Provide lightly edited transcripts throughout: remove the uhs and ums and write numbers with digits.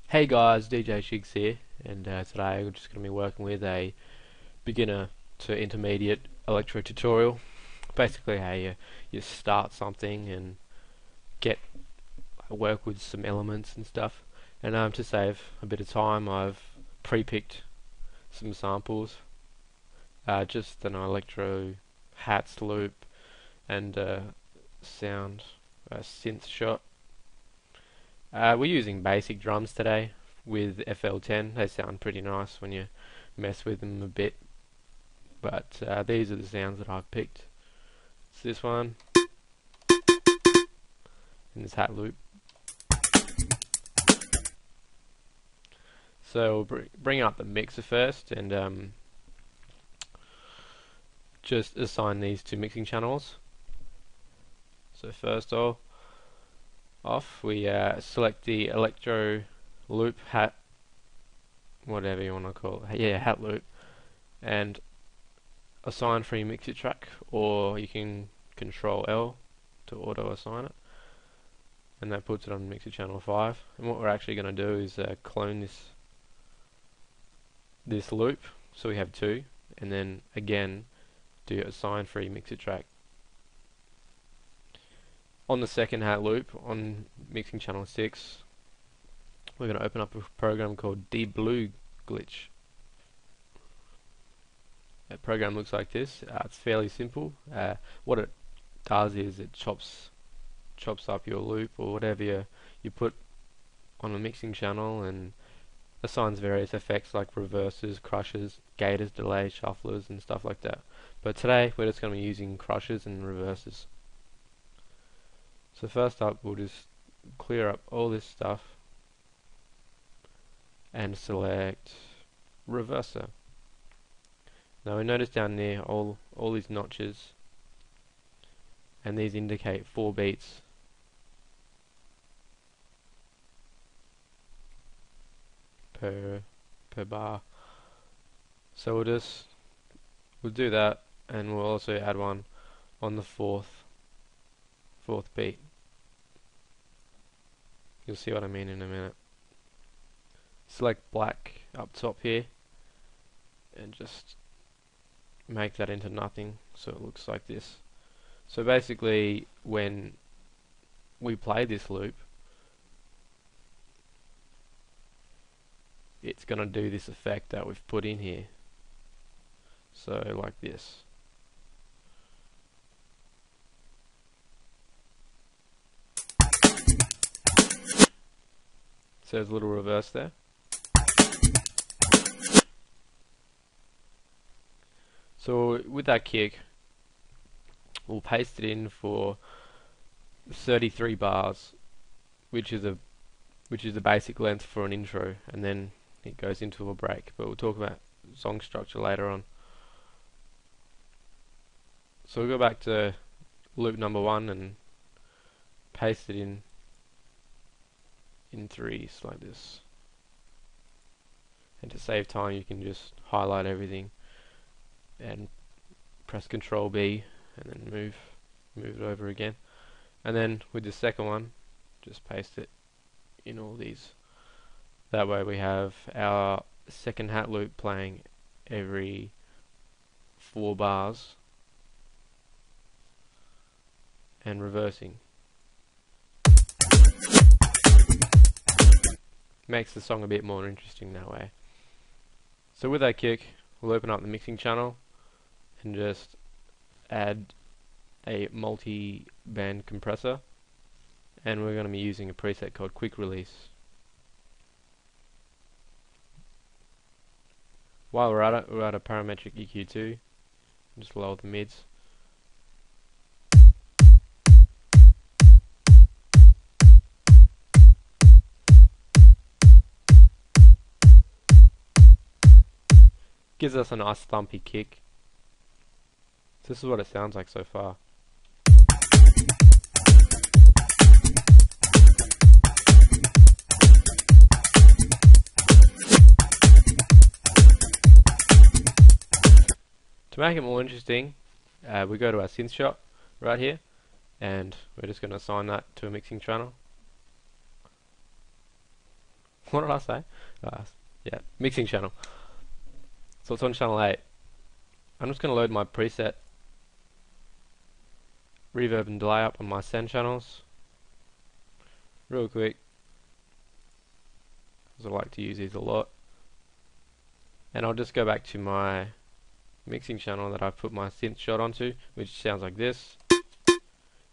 Hey guys, DJ Shigs here, and today we're just going to be working with a beginner to intermediate electro tutorial. Basically, how you start something and get work with some elements and stuff. And to save a bit of time, I've pre-picked some samples, just an electro hats loop and sound synth shot. We're using basic drums today with FL10. They sound pretty nice when you mess with them a bit. But these are the sounds that I've picked. It's this one, and this hat loop. So we'll bring up the mixer first and just assign these to mixing channels. So first off, we select the Electro loop hat, whatever you want to call it, yeah, hat loop, and assign free mixer track, or you can Control L to auto assign it, and that puts it on mixer channel 5. And what we're actually going to do is clone this loop, so we have 2, and then again do assign free mixer track. On the second hat loop, on mixing channel 6, we're going to open up a program called DBlue glitch. That program looks like this. It's fairly simple. What it does is it chops up your loop or whatever you put on a mixing channel and assigns various effects like reverses, crushes, gators, delays, shufflers and stuff like that. But today we're just going to be using crushes and reverses. So first up, we'll just clear up all this stuff and select reverser. Now we notice down there all these notches, and these indicate 4 beats per bar. So we'll do that, and we'll also add one on the fourth beat. You'll see what I mean in a minute. Select black up top here and just make that into nothing so it looks like this. So basically when we play this loop, it's going to do this effect that we've put in here. So like this. So there's a little reverse there. So with that kick, we'll paste it in for 33 bars, which is the basic length for an intro, and then it goes into a break. But we'll talk about song structure later on. So we'll go back to loop number 1 and paste it in 3s like this. And to save time, you can just highlight everything and press Control B and then move it over again. And then with the second one, just paste it in all these. That way we have our second hat loop playing every 4 bars and reversing. Makes the song a bit more interesting that way. So with that kick, we'll open up the mixing channel and just add a multi-band compressor, and we're going to be using a preset called Quick Release. While we're at it, we'll add a parametric EQ2, just lower the mids. Gives us a nice thumpy kick. This is what it sounds like so far. To make it more interesting, we go to our synth shot right here, and we're just going to assign that to a mixing channel. What did I say? Yeah, mixing channel. So it's on channel 8. I'm just going to load my preset reverb and delay up on my send channels real quick, because I like to use these a lot. And I'll just go back to my mixing channel that I've put my synth shot onto, which sounds like this.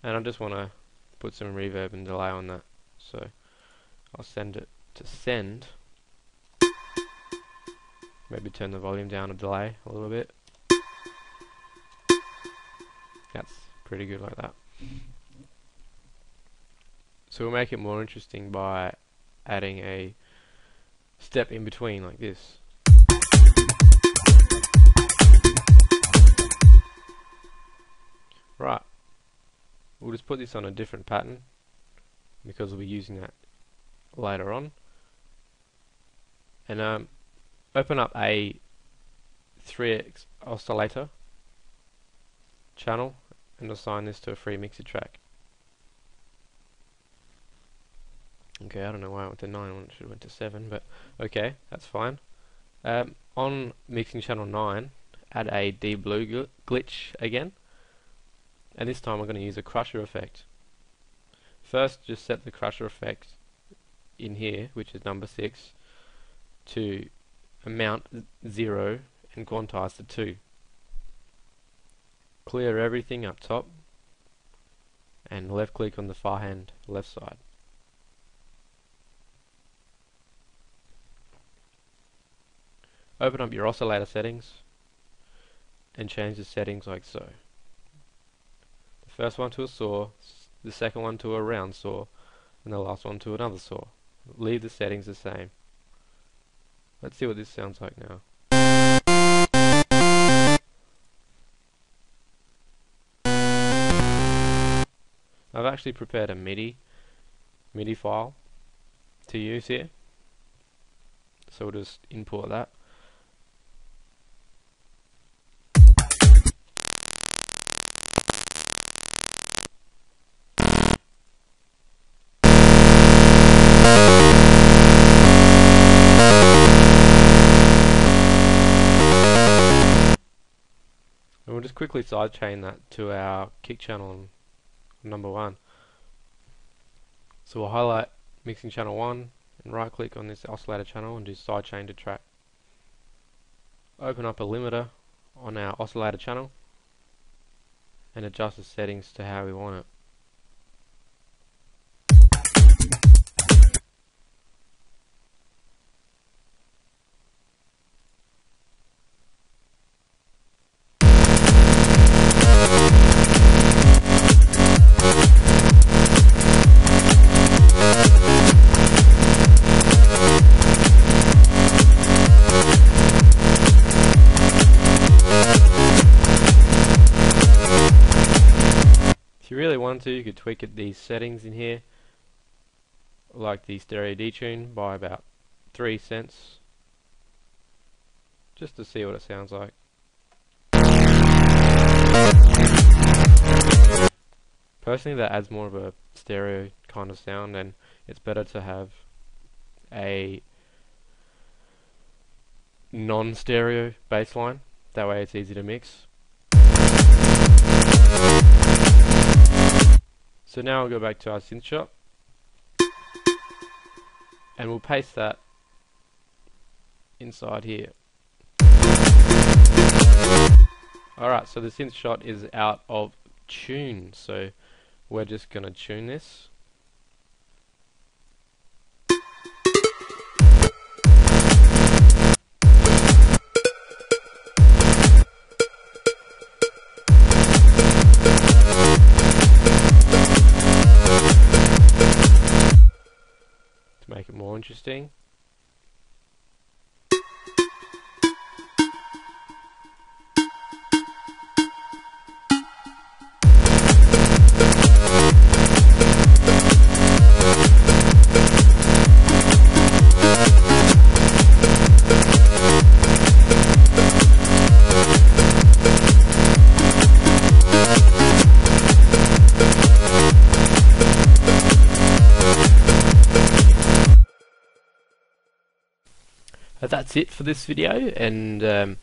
And I just want to put some reverb and delay on that. So I'll send it to send. Maybe turn the volume down and delay a little bit. That's pretty good like that. So we'll make it more interesting by adding a step in between like this. Right. We'll just put this on a different pattern because we'll be using that later on. And open up a 3x oscillator channel and assign this to a free mixer track. Okay, I don't know why I went to 9 when it should have went to 7, but okay, that's fine. On mixing channel 9, add a DBlue glitch again, and this time I'm going to use a crusher effect. First, just set the crusher effect in here, which is number 6, to amount 0 and quantize to 2. Clear everything up top and left click on the far hand left side. Open up your oscillator settings and change the settings like so. The first one to a saw, the second one to a round saw, and the last one to another saw. Leave the settings the same. Let's see what this sounds like now. I've actually prepared a MIDI file to use here, so we'll just import that. And we'll just quickly sidechain that to our kick channel on number 1. So we'll highlight mixing channel 1 and right click on this oscillator channel and do sidechain to track. Open up a limiter on our oscillator channel and adjust the settings to how we want it. If you really wanted to, you could tweak these settings in here, like the stereo detune, by about 3 cents, just to see what it sounds like. Personally, that adds more of a stereo kind of sound, and it's better to have a non-stereo bassline. That way it's easy to mix. So now we'll go back to our synth shot and we'll paste that inside here. Alright, so the synth shot is out of tune, so we're just going to tune this. Make it more interesting. that's it for this video, and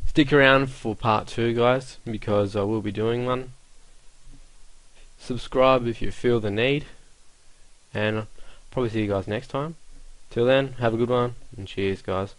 stick around for part 2, guys, because I will be doing one. Subscribe if you feel the need, and I'll probably see you guys next time. Till then, have a good one, and cheers, guys.